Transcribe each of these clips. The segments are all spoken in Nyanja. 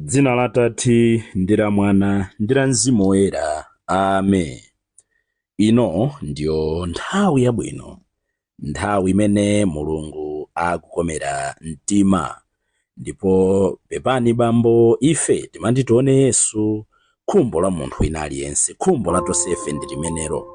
Dzina la Tate ndi la Mwana ndi la Mzimu Woyera. Amen. Ino ndiyo nthawi yabwino, nthawi imene Mulungu akukomera mtima. Ndipo pepani bambo, ife timati tione Yesu, khumbo la munthu wina aliyense, khumbo la tonsefe ndi limenelo.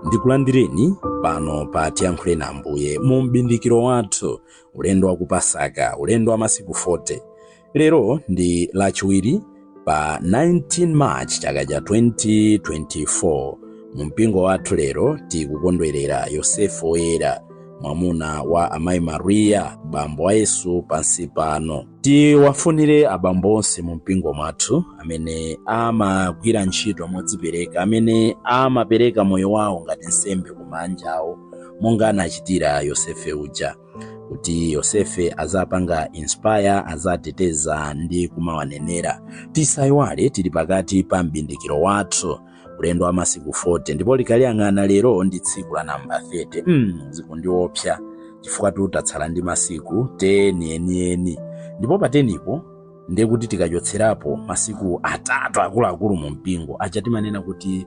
Ndikulandireni pano pa Tiyankhule na Ambuye mu mbindikiro wathu, ulendo wa ku Pasaka, ulendo wa masiku 40. Lero ndi lachiwiri pa 19 March chaka cha 2024. Mu mpingo wathu lero tikukondwerera Yosefu Woyera, mwamuna wa amayi Maria, bambo wa Yesu pansi pano. Tiwafunire abambo onse mu mpingo mwathu amene amagwira ntchito modzipereka, amene amapereka moyo wawo ngati nsembe kumanja awo, monga anachitira Yosefe uja, kuti Yosefe azapanga inspire, azateteza ndi kumawanenera. Tisayiwale tili pakati pa mbindikiro wathu, ulendo wa masiku 40, ndipo likaliyang'ana lero ndi tsiku la namba 30. Zikundiopsa chifukwa tatsala ndi masiku 10 enieni, ndipo pa 10ipo ndiye kuti tikachotserapo masiku atatu akuluakulu mu mpingo aja timanena kuti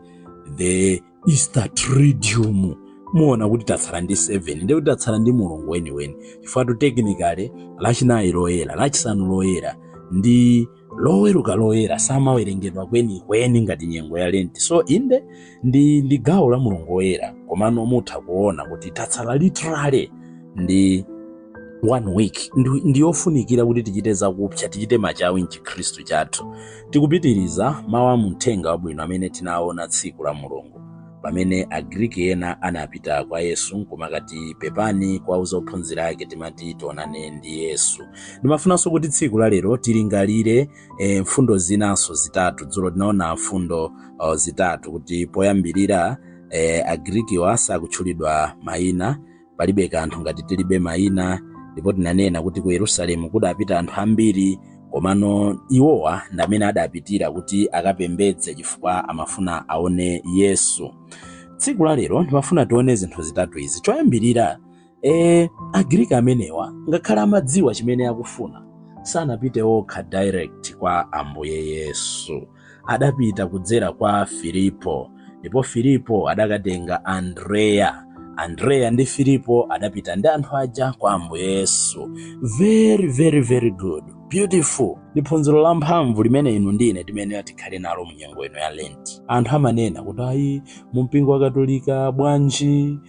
the Easter Triduum. Muona kuti tatsala ndi 7, ndiye kuti tatsala ndi mulungu weniweni, chifukwa technically lachinayi loyera, lachisanu loyera ndi loweruka loyera samawerengedwa kweni ngati nyengo ya Lent. So inde ndi gawo la mulungu woyera, komano mutha kuona kuti tatsala literally ndi 1 week. Ndi yofunikira kuti tichite zakupsa, tichite machawi mchikhristu chathu. Tikupitiriza mawu a mthenga wabwino amene tinaona tsiku la mulungu, pamene Agriki ena anapita kwa Yesu kumakati pepani kwa ophunzira ake timati tionane ndi Yesu. Ndimafunanso kuti tsiku la lero tilingalire mfundo zinanso zitatu. Dzulo tinaona mfundo zitatu, kuti poyambirira Agriki sakutchulidwa mayina, palibe kanthu ngati tilibe mayina. Ndipo tinanena kuti ku Yerusalemu kudapita anthu ambiri, komano iwowa ndi amene adapitira kuti akapembedze chifukwa amafuna aone Yesu. Tsiku la lero ndimafuna tione zinthu zitatu izi. Choyambirira, Agriki amenewa ngakhale amadziwa chimene akufuna, sanapite okha direct kwa Ambuye Yesu, adapita kudzera kwa Filipo, ndipo Filipo adakatenga Andrea ndi Filipo adapita ndi anthu aja kwa Ambuye Yesu. Very, very, very good, beautiful. Liphunziro la mphamvu limene inu ndine timene tikhale nalo munyengo ino ya Lent. Anthu amanena kuti ayi mu mpingo wa Katolika bwanji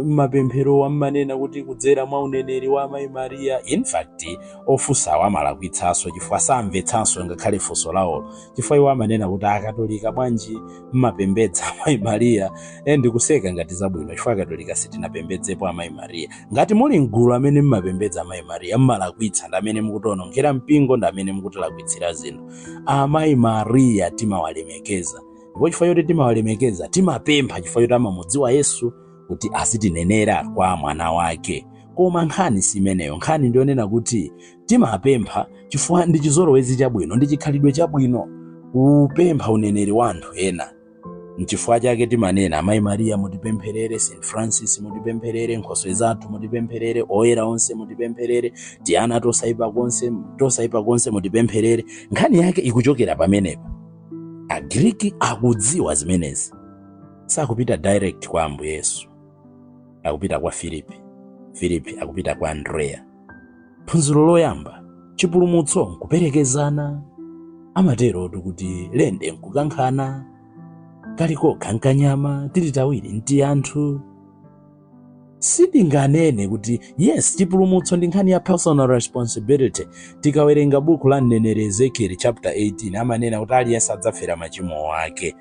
mapemphero amanena kuti kudzera mwa uneneri wa amayi Maria. In fact ofunsawo amalakwitsanso chifukwa samvetsanso ngakhale funso lawo, chifukwa iwo amanena kuti Akatolika bwanji mmapembedza amayi Maria. Ndikuseka ngati zabwino, chifukwa Akatolika sitinapembedzepo amayi Maria. Ngati muli mgulu amene mmapembedza amayi Maria, mmalakwitsa, ndi amene mukutionongera mpingo, ndi amene mukutilakwitsira zinthu. Amayi Maria timawalemekeza, ndipo chifukwa choti timawalemekeza timapempha chifukwa choti amamudziwa Yesu kuti azitinenera kwa mwana wake. Koma nkhani simeneyo, nkhani ndionena kuti timapempha chifukwa ndi chizolowezi chabwino, ndi chikhalidwe chabwino kupempha uneneri wa anthu ena. N'chifukwa chake timanena amayi Maria mutipempherere, St. Francis mutipempherere, Nkhoswe zathu mutipempherere, oyera onse mutipempherere, Tiana tosaipa konse mutipempherere. Nkhani yake ikuchokera pamenepa. Agriki akudziwa zimenezi, sakupita direct kwa Ambuye Yesu, akupita kwa Filipi akupita kwa Andrea. Phunziro loyamba, chipulumutso nkuperekezana. Amatero kuti lende nkukankhana, kaliko kankanyama, tili tawiri nti anthu. Sitinganene kuti yes, chipulumutso ndi nkhani ya personal responsibility. Tikawerenga buku la mneneri Ezekiel chapter 18 amanena kuti aliyense adzafera machimo ake.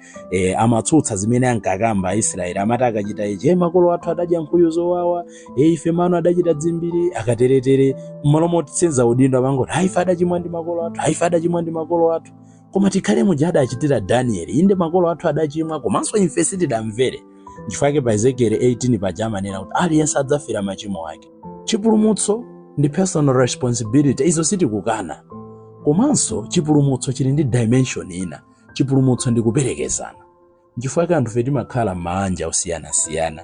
Amatsutsa zimene ankakamba Aisraeli, amati akachita ichi makolo athu adadya nkhuyu zowawa, ife mano adachita dzimbiri, akateretere mmalo motitsenza udindo amangoti ife adachimwa ndi makolo athu, ife adachimwa ndi makolo athu. Koma tikhale muja adachitira Daniel, inde makolo athu adachimwa, komanso ife sitidamvere. Chifukwa pa Ezekiel 18 paja amanena kuti aliyense adzafera machimo ake. Chipulumutso ndi personal responsibility, izo sitikukana. Komanso chipulumutso chili ndi dimension ina. Chipulumutso ndi kuperekezana. Chifukwa anthu fe timakhala m'manja osiyana-siyana.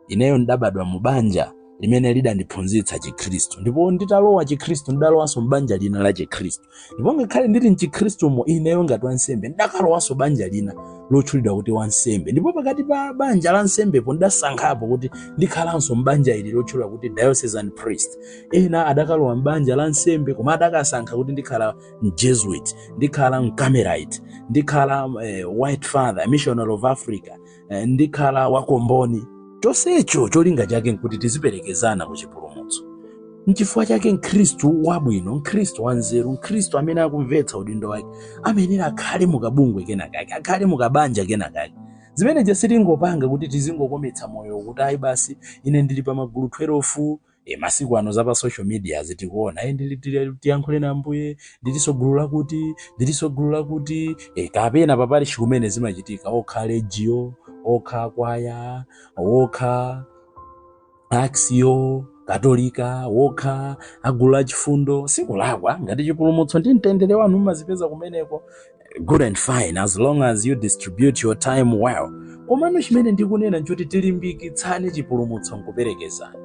ineyo ndabadwa mu banja limene lidandiphunzitsa Chikhristu, ndipo nditalowa Chikhristu ndidalowanso mbanja lina la Chikhristu, ndipo ngakhale ndili mChikhristumo ineyo ngati wansembe ndakalowanso banja lina lotchulidwa kuti wansembe, ndipo pakati pa banja la nsembepo ndidasankhapo kuti ndikhalanso mbanja ili lotchulidwa kuti diocesan priest. Ena adakalowa mbanja la nsembe koma adakasankha kuti ndikhala Jesuit, ndikhala Mcarmelite, ndikhala White Father, Missionary of Africa, ndikhala wakomboni. Chonsecho cholinga chake nkuti tiziperekezana ku chipulumutso. N'chifukwa chake Mkhristu wabwino, Mkhristu wanzeru, Mkhristu amene akumvetsa udindo wake amenera akhale mukabungwe kenakake, akhale mukabanja kenakake. Zimene je sitingopanga kuti tizingokometsa moyo kuti ayi basi ine ndili pa magulu 12 masiku ano za pa social media zitikuona tiyankhule na Ambuye, ndiliso gulu lakuti kapena papali chikumene zimachitika okha legio, okha kwaya, okha Axio Katolika, okha agulu la chifundo. Sikulakwa ngati chipulumutso ndi mtendere wanu mazipeza kumeneko, good and fine as long as you distribute your time well. Komano chimene ndikunena nchoti tilimbikitsane chipulumutso nkuperekezana.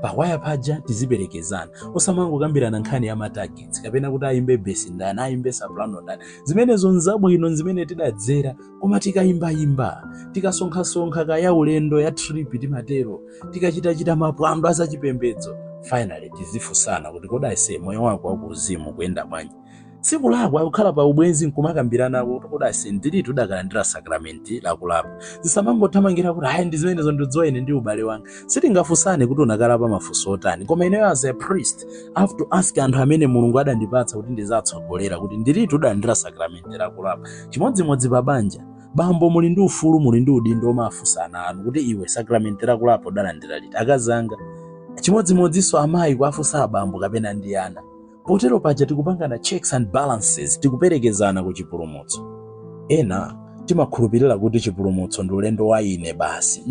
Pakwaya paja tiziperekezana, osamangokambirana nkhani ya matargets kapena kuti ayimbe besi ndani, ayimbe soprano ndani. Zimene zonzabwino zimene tidadzera, koma tikayimba tikasonkha kaya ulendo ya trip timatero, tikachita mapwando azachipembedzo, finally tizifunsana kuti kodi ase moyo wako wakuzimu kuyenda bwanji. Sikulakwa kukhala pa ubwenzi nkumakambirana kuti kodi ase ndili tudakalandira sakramenti lakulapa. Zisamangothamangira kuti hayi ndi zimenezo ndizoyene ndi ubale wanga. Sitingafunsane kuti unakalapa mafunso otani, koma ineyo as a priest I have to ask anthu amene Mulungu adandipatsa kuti ndizatsogolera kuti ndili tudalandira sakramenti lakulapa. Chimodzimodzi pa banja, bambo muli ndi ufulu, muli ndi udindo omafunsana anu kuti iwe sakramenti lakulapa udalandira liti, akazanga. Chimodzimodzinso amayi kuafunsa abambo kapena ndi ana. Potero paja tikupangana checks and balances, tikuperekezana ku chipulumutso. Ena timakhulupirira kuti chipulumutso ndi ulendo wa ine basi.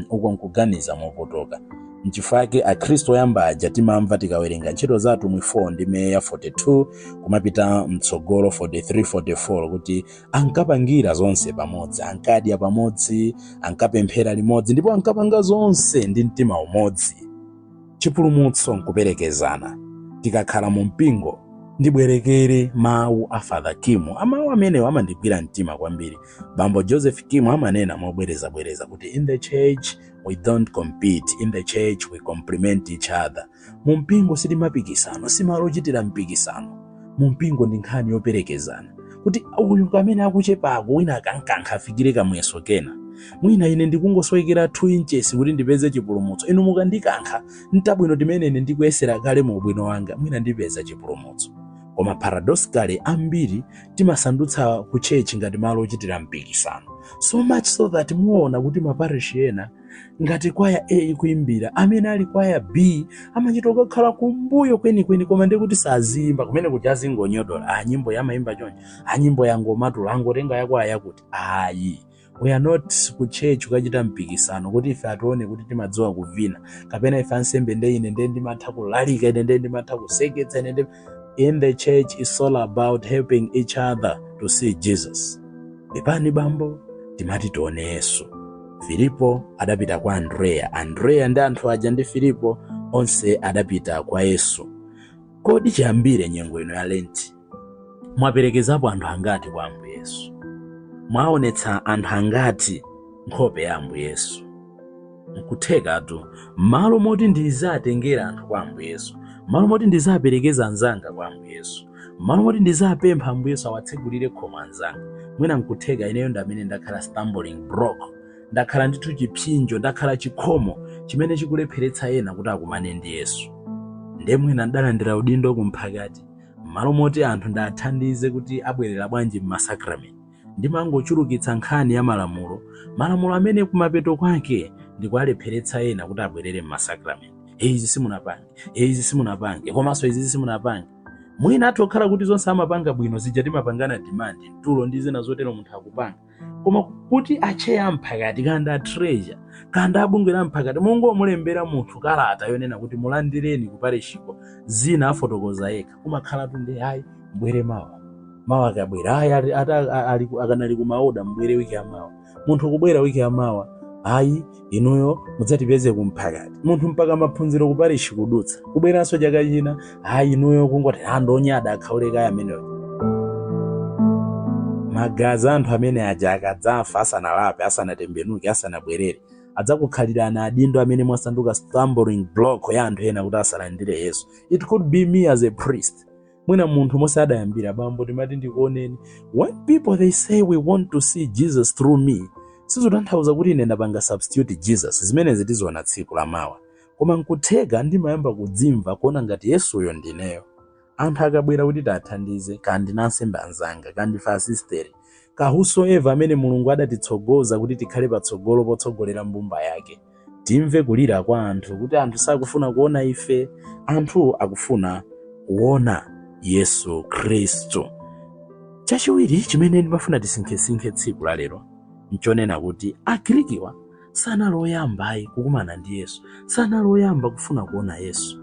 Uko nkuganiza mopotoka. N'chifukwa Akhristu oyamba aja timamva tikawerenga ntchito za atumwi 4 ndi meya 42 kumapita mtsogolo 43-44 kuti ankapangira zonse pamodzi, ankadya pamodzi, ankapemphera limodzi, ndipo ankapanga zonse ndi mtima umodzi. Chipulumutso nkuperekezana. Tikakhala mu mpingo ndibwerekere mawu a Father Kimu, amawu amenewo amandigwira mtima kwambiri. Bambo Joseph Kimu amanena mobwereza kuti in the church we don't compete, in the church we complement each other. Mu mpingo sitimapikisano, simalo ochitira mpikisano. Mu mpingo ndi nkhani yoperekezana, kuti uyu kamene akuchepako wina akankankha afikire kamweso kena. Mwina ine ndikungosoyekera 2 inches kuti ndipeze chipulumutso, inu mukandikankha ntabwino timene ine ndikuyesera kale mu ubwino wanga, mwina ndipeza chipulumutso. Koma paradoxically ambiri timasandutsa ku church ngati malo ochitira mpikisano, so much so that muona kuti maparish ena ngati kwaya A ikuimbira, amene ali kwaya B amachitoka kukhala kumbuyo kwenikweni, koma ndi kuti sazimba kumene kuti azingonyodola nyimbo yamayimba chonje, nyimbo yangomatula angotenga yakwaya kuti ayi. We are not ku church ukachita mpikisano kuti ife atione kuti timadziwa kuvina, kapena ife ansembe ine ndimatha kulalika, ine ndimatha kuseketsa, ine. In the church is all about helping each other to see Jesus. Pepani bambo timati tione Yesu. Filipo adapita kwa Andrea ndi anthu aja ndi Filipo onse adapita kwa Yesu. Kodi chiyambire nyengo ino ya Lent, mwaperekezapo anthu angati kwa Ambuye Yesu? Mwaonetsa anthu angati nkhope ya Ambuye Yesu? Nkuthekatu malo moti ndizatengera anthu kwa Ambuye Yesu, malo moti ndizaperekeza anzanga kwa Ambuye Yesu, malo moti ndizapempha Ambuye Yesu awatsegulire khomo anzanga. Mwina nkutheka ineyo ndamene ndakhala stumbling block, ndakhala ndithu chipsinjo, ndakhala chikhomo chimene chikulepheretsa ena kuti akumane ndi Yesu. Ndiye mwina ndalandira udindo kumphakati, malo moti anthu ndathandize kuti abwerera bwanji m'masakramenti. Ndimangochulukitsa nkhani ya malamulo amene kumapeto kwake ndikuwalepheretsa ena kuti abwerere m'masakramenti. Izi simunapange, komanso izi simunapange. Mwina atokhala kuti zonse amapanga bwino zija timapangana demand, tulo ndi zina zotero munthu akupanga. Koma kuti acheya mphakati kanda treasure, kanda abungwera mphakati, mungomulembera munthu kalata yonena kuti mulandireni ku parishiko, zina afotokoza yekha. Kumakhala tunde hayi mbwere mawa akabwera akanali kumaoda mbwere wiki ya mawa. Munthu kubwera wiki ya mawa ayi inuyo mudzatipeze kumphakati. Munthu mpaka maphunziro kuparishi kudutsa kubweranso chaka china, ayi inuyo kungoti andonyada akhauleka ameneyo. Magazi anthu amene aja akadzafa asanalape, asanatembenuke, asanabwerere, adzakukhalirana adindo amene mwasanduka stumbling block ya anthu ena kuti asalandire Yesu. It could be me as a priest. Mwina munthu mose adayambira bambo timati ndikuoneni. When people they say we want to see Jesus through me, sizotanthauza kuti ine ndapanga substitute Jesus zimene zitizoona tsiku lamawa. Koma nkutheka ndimayamba kudzimva kuona ngati Yesuyo ndineyo. Anthu akabwera kuti tathandize, kandi nansembe anzanga, kandi fa asisteri, whosoever amene Mulungu adatitsogoza kuti tikhale patsogolo potsogolera mbumba yake. Timve kulira kwa anthu kuti anthu sakufuna kuona ife, anthu akufuna kuona Yesu Kristu. Chachiwiri chimene ndimafuna tisinkhesinkhe tsiku la lero nchonena kuti Agrikiwa sanaloyambayi kukumana ndi Yesu, sanaloyamba kufuna kuona Yesu.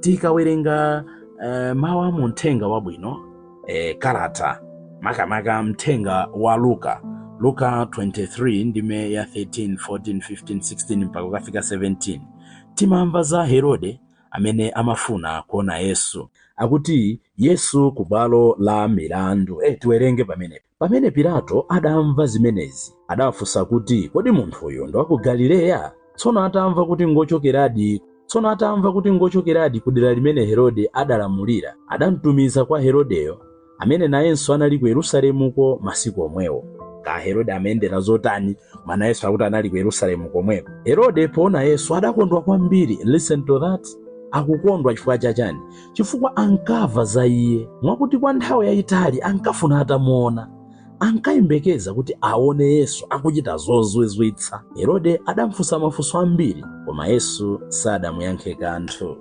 Tikawerenga mawu a Mthenga Wabwino, kalata makamaka mthenga wa Luka 23 ndime ya 13, 14, 15, 16 mpaka kufika 17, timamva za Herode amene amafuna kuona Yesu. Akuti Yesu kubwalo la milandu. Tiwerenge pamene Pilato adamva zimenezi, adafunsa kuti kodi munthu uyu ndi wa ku Galileya? Tsono atamva kuti ngochokeradi ku dera limene Herode adalamulira, adamtumiza kwa Herodeyo amene nayenso anali ku Yerusalemuko masiku omwewo. Ka Herode amendera zotani mana Yesu akuti anali ku Yerusalemu komweko. Herode poona Yesu adakondwa kwambiri. Listen to that. Akukondwa chifukwa chachani? Chifukwa ankava za iye, mwakuti kwa nthawi yayitali ankafuna atamuona, ankayembekeza kuti aone Yesu akuchita zozizwitsa. Herode adamfunsa mafunso ambiri, koma Yesu sadamuyankhe kanthu.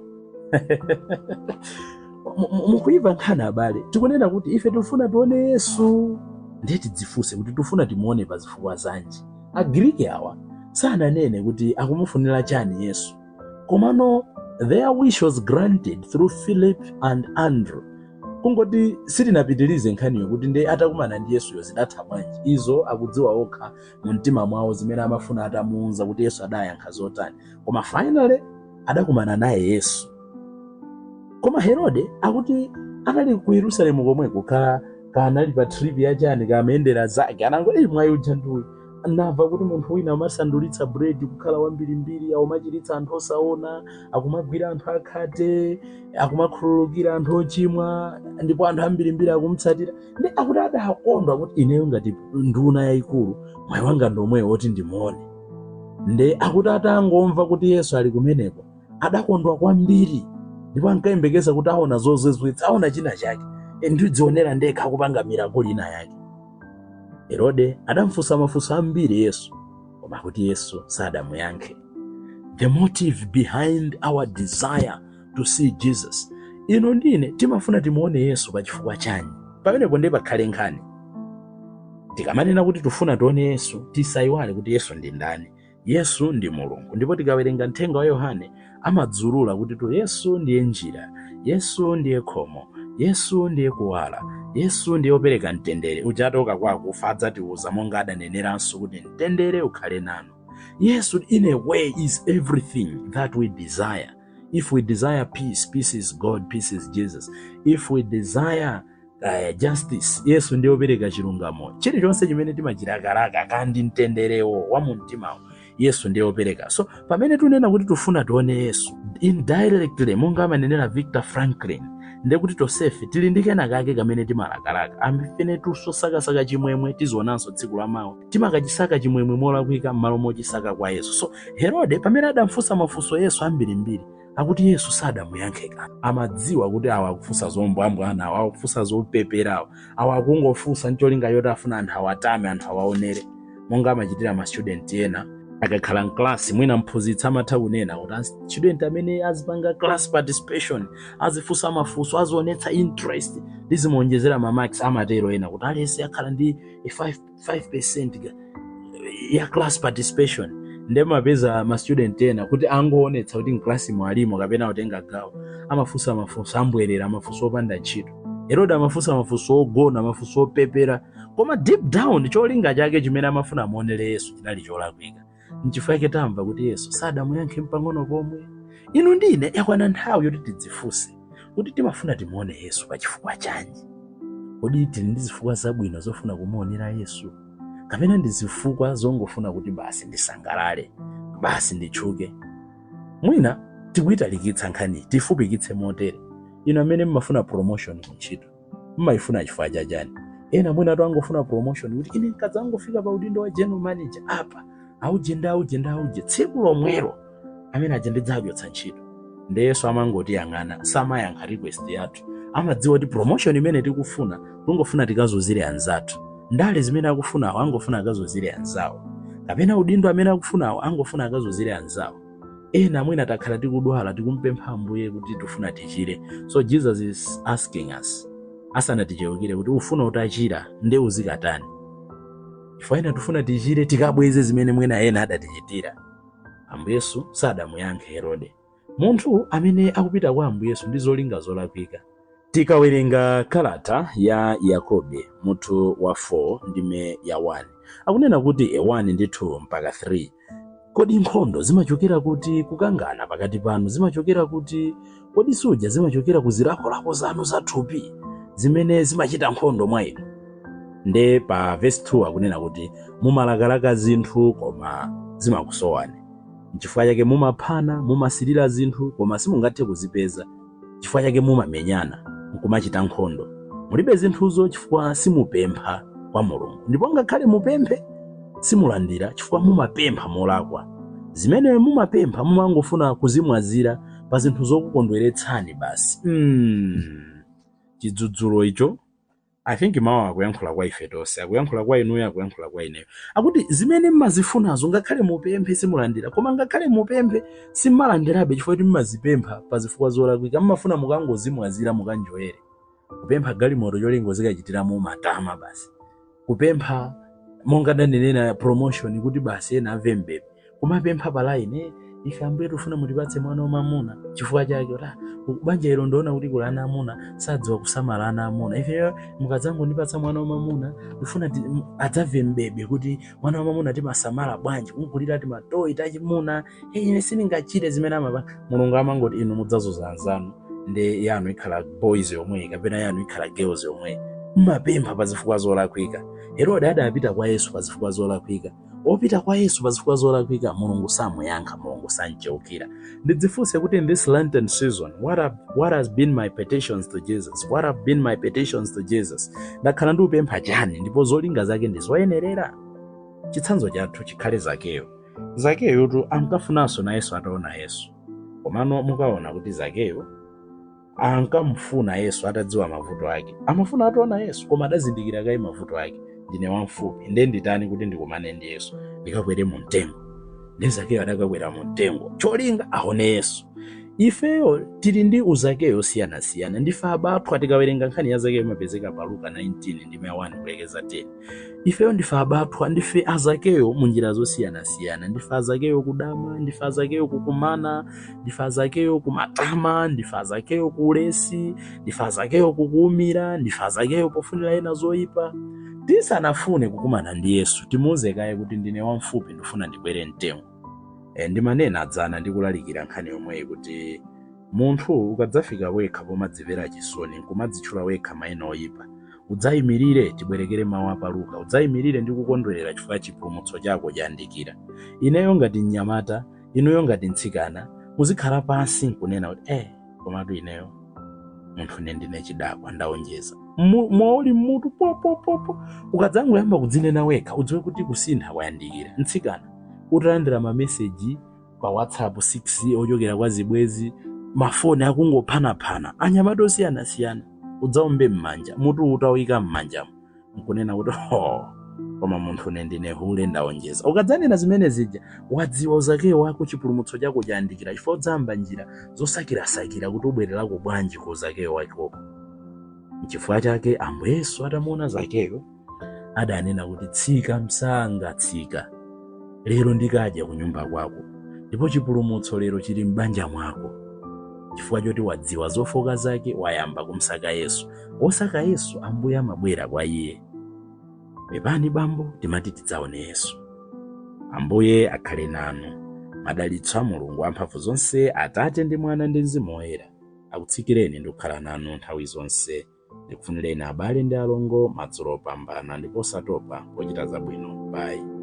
Mukuimva nkhani abale, tikunena kuti ife tifuna tione Yesu, ndiye tidzifunse kuti tifuna timuone pa zifukwa zanji. Agriki awa sananene kuti akumufunira chani Yesu, komano their wish was granted through Philip and Andrew. Kungoti sitinapitilize nkhaniyo kuti ndiye atakumana ndi Yesuyo zidatha bwanji. Izo akudziwa okha mu mtima mwawo zimene amafuna atamuunza kuti Yesu adayankha zotani. Koma finally adakumana naye Yesu. Koma Herode akuti anali ku Yerusalemu komweko, kanali pa trip yachani, kamendera zake, anangoti mwayi ujanthuyu anamva kuti munthu wina amasandulitsa bread kukhala wambirimbiri, akumachiritsa anthu osaona, akumagwira anthu akhate, akumakhululukira anthu ochimwa, ndipo anthu ambirimbiri akumutsatira. Ndi akuti adakondwa kuti ineyo ngati nduna yayikulu mwayi wanga ndomwe woti ndimuone. Ndi akuti atangomva kuti Yesu ali kumeneko adakondwa kwambiri, ndipo ankayembekeza kuti aona zozizwitsa, aona china chake, ndidzionera ndekha kupanga miracle ina yake. Herode adamfunsa mafunso ambiri Yesu, koma kuti Yesu sadamuyankhe. The motive behind our desire to see Jesus. Ino ndine timafuna timuone Yesu pa chifukwa chani? Pamenepo ndiye pakhale nkhani. Tikamanena kuti tifuna tione Yesu, tisayiwale kuti Yesu ndi ndani. Yesu ndi Mulungu. Ndipo tikawerenga mthenga wa Yohane amadzulula kuti Yesu ndiye njira, Yesu ndiye khomo, Yesu ndiye kuwala, Yesu ndiye opereka mtendere. Ujatoka kwa kufa adzatiuza monga adaneneranso kuti mtendere ukhale nanu. Yesu in a way is everything that we desire. If we desire peace, peace is God, peace is Jesus. If we desire justice, Yesu ndiye opereka chilungamo. Chilichonse chimene timachilakalaka kandi mtenderewo wa mu mtimawo, Yesu ndiye opereka. So pamene tunena kuti tufuna tione Yesu, indirectly monga amanenera Victor Franklin, ndiye kuti tosefe tilindikena kake kamene timalakalaka. Amfene tusosakasaka chimwemwe tizionanso tsiku lamawa, timakachisaka chimwemwe molakwika m'malo mochisaka kwa Yesu. So Herode pamene adamfunsa mafunso Yesu ambirimbiri, akuti Yesu sadamuyankhe kanthu. Amadziwa kuti awa akufunsa zombwambwana, awa akufunsa zopeperawo, awa akungofunsa ncholinga yoti afuna anthu awatame, anthu awaonere, monga amachitira ma student ena akakhala mklasi. Mwina mphunzitsi amatha kunena kuti student amene azipanga class participation, azifunsa mafunso, azionetsa interest, ndizimuonjezera ma marks, amatero ena kuti alese akhala ndi 5% ya class participation. Ndiye mapeza ma student ena kuti angoonetsa kuti mklasi mwalimo kapena utenga gawo, amafunsa mafunso ambwerera, mafunso opanda ntchito. Herode amafunsa mafunso ogona, mafunso opepera, koma deep down cholinga chake chimene amafuna amuonere Yesu chinali cholakwika. N'chifukwa chake tamva kuti Yesu sadamuyankhe mpang'ono pomwe. Inu ndine yakwana nthawi yoti tidzifunse kuti timafuna timuone Yesu pa chifukwa chanji. Kodi tili ndi zifukwa zabwino zofuna kumuonera Yesu, kapena ndi zifukwa zongofuna kuti basi ndisangalale, basi nditchuke? Mwina tikuyitalikitsa nkhani tifupikitse motere. Inu amene mmafuna promotion kuntchito, mmayifuna chifukwa chachani? Ena mwina angofuna promotion kuti ine nkadzangofika pa udindo wa general manager apa auje tsiku lomwelo amene aja ndidzachotsa ntchito. Ndi Yesu amangoti yang'ana, samayankha request yathu. Amadziwa kuti promotion imene tikufuna tungofuna tikazozire anzathu. Ndale zimene akufunawo angofuna akazozire anzawo, kapena udindo amene akufunawo angofuna akazozire anzawo. Ena mwina takhala tikudwala tikumpempha Ambuye kuti tifuna tichire. So Jesus is asking us, asanatichewukire kuti ufuna utachira nde uzikatani. Chifukwa ena tufuna tichire tikabweze zimene mwina ena adatichitira. Ambuye Yesu sadamuyankhe Herode. Munthu amene akupita kwa Ambuye Yesu ndi zolinga zolakwika. Tikawerenga kalata ya Yakobe mutu wa 4 ndime ya 1. Akunena kuti 1 ndi 2 mpaka 3. Kodi nkhondo zimachokera kuti kukangana pakati panu, zimachokera kuti kodi suja zimachokera kuzilakolako zanu zathupi zimene zimachita nkhondo mwa inu. Nde pa verse 2 akunena kuti mumalakalaka zinthu koma zimakusowani. N'chifukwa chake mumaphana, mumasirira zinthu koma simungathe kuzipeza. Chifukwa chake mumamenyana, nkumachita nkhondo. Mulibe zinthuzo chifukwa simupempha kwa Mulungu. Ndipo ngakhale mupemphe simulandira chifukwa mumapempha molakwa. Zimene mumapempha mumangofuna kuzimwazira pa zinthu zokukondweretsani basi. Chidzudzulo icho I think mawa akuyankhula kwa ife tonse, akuyankhula kwa inuyo, akuyankhula kwa ineyo. Akuti zimene mmazifunazo ngakhale mupemphe simulandira, koma ngakhale mupemphe simalandirabe chifukwa kuti mmazipempha pa zifukwa zolakwika. Mmafuna mukangozimwazira mukanjoere. Kupempha galimoto cholingo zikachitiramo matama basi. Kupempha monga ndanenena promotion kuti basi ena ave mbebe. Kumapempha pa line ife Ambuye tufuna mutipatse mwana wamamuna. Chifukwa chake banja ilo ndoona kuti kula ana amuna sadziwa kusamala ana amuna. Ife mukadzango ndipatsa mwana wamamuna ufuna adzave mbebe kuti mwana wamamuna timasamala bwanji, kunkulira timatoyi tachimuna. Ine sindingachite zimene amapa. Mulungu amangoti inu mudzazoza anzanu nde yanu ikhala boys yomwe kapena yanu ikhala girls yomwe. Mmapempha pa zifukwa zolakwika. Herode adapita kwa Yesu pa zifukwa zolakwika. Opita kwa Yesu pa zifukwa zolakwika, Mulungu samuyankha, Mulungu sancheukira. Ndidzifunse kuti in this Lenten season, what has been my petitions to Jesus? What have been my petitions to Jesus? Ndakhala ndikupempha chani ndipo zolinga zake ndizoyenerera. Chitsanzo chathu chikhale Zakeyo. Zakeyo tu ankafunanso na Yesu ataona Yesu. Komano mukaona kuti Zakeyo ankamfuna Yesu atadziwa mavuto ake. Amafuna ataona Yesu koma adazindikira kai mavuto ake. Ndine wamfupi nde nditani kuti ndikumane ndi Yesu ndikakwere mu mtengo. Ndi Zakeyo adakakwera mu mtengo cholinga aone Yesu. Ifeyo tili ndi Zakeyo siyana. Ndife abathwa tikawerenga nkhani ya Zakeyo mapezeka pa Luka 19 ndime 1 kulekeza 10. Ifeyo ndife abathwa, ndife Zakeyo mu njira zosiyana. Ndife Zakeyo kudama, ndife Zakeyo kukumana, ndife Zakeyo kumatama, ndife Zakeyo kulesi, ndife Zakeyo kukuumira, ndife Zakeyo pofunira ena zoyipa. Tisanafune kukumana ndi Yesu timuuze kaye kuti ndine wamfupi ndifuna ndikwere mtengo. Ndimanena adzana ndikulalikira nkhani yomwe kuti munthu ukadzafika wekha pomadzivera chisoni nkumadzitchula wekha mayina oyipa, udzayimirire tibwerekere mawu apa Luka, udzayimirire ndi kukondwerera chifukwa chipulumutso chako chayandikira. Ineyo ngati mnyamata, inuyo ngati mtsikana, muzikhala pansi nkunena kuti komatu ineyo munthu ndine chidakwa ndaonjeza. Mwauli mutu popo ukadzangoyamba kudzinena wekha udziwe kuti kusintha kwayandikira. Mtsikana utalandira ma message pa WhatsApp 6 ochokera kwa zibwezi, mafoni akungophana anyamata osiyana udzaombe mmanja, mutu utawika mmanja nkunena kuti koma munthu ndine hule ndaonjeza. Ukadzanena zimene zija wadziwa Zakeyo wako chipulumutso chako chayandikira chifukwa udzamba njira zosakirasakira kuti ubwererako bwanji ku Zakeyo wako. Chifukwa chake Ambuye Yesu atamuona Zakeyo adanena kuti tsika msanga, tsika lero ndikadya ku nyumba kwako, ndipo chipulumutso lero chili m'banja mwako. Chifukwa choti wadziwa zofoka zake, wayamba kumsaka Yesu. Osaka Yesu Ambuye amabwera kwa iye. Pepani bambo timati tidzaone Yesu. Ambuye akhale nanu. Madalitso a Mulungu amphamvu zonse, Atate ndi Mwana ndi Mzimu Woyera akutsikireni ndi kukhala nanu nthawi zonse. Ndikufunireni abale ndi alongo madzulo opambana ndipo osatopa pochita zabwino. Bye.